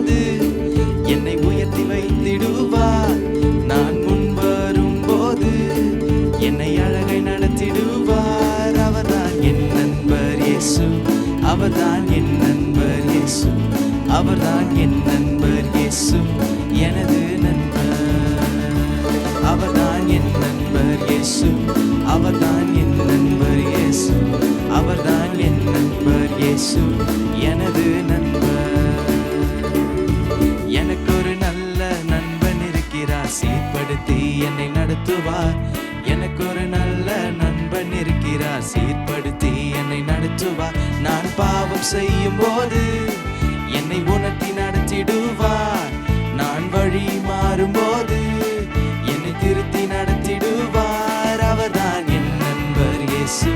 போது என்னை உயர்த்தி வைத்திடுவார். நான் முன் வரும்போது என்னை அழகை நடத்திடுவார். அவர்தான் என் நண்பர் இயேசு, அவர்தான் என் நண்பர் இயேசு, அவர்தான் என் நண்பர் இயேசு, எனது நண்பர். அவர்தான் என் நண்பர் இயேசு, அவர்தான் என் நண்பர் இயேசு, அவர்தான் என் நண்பர் இயேசு, எனது நண்பர். எனக்கு ஒரு நல்ல நண்பன் இருக்கிறார், சீர்படுத்தி என்னை நடத்துவார். எனக்கு ஒரு நல்ல நண்பன் இருக்கிறார், சீர்படுத்தி என்னை நடத்துவார். நான் பாவம் செய்யும் போது என்னை உணர்த்தி நடத்திடுவார். நான் வழி மாறும்போது என்னை திருத்தி நடத்திடுவார். அவர்தான் என் நண்பர் இயேசு,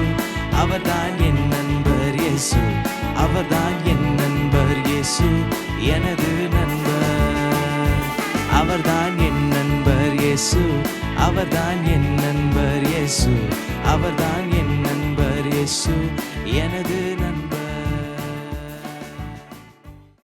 அவர்தான் என் நண்பர் இயேசு, அவர்தான் என் நண்பர் இயேசு, எனது நண்பர். அவர்தான் என் நண்பர் இயேசு, அவர்தான் என் நண்பர் இயேசு, அவர்தான் என் நண்பர் இயேசு, எனது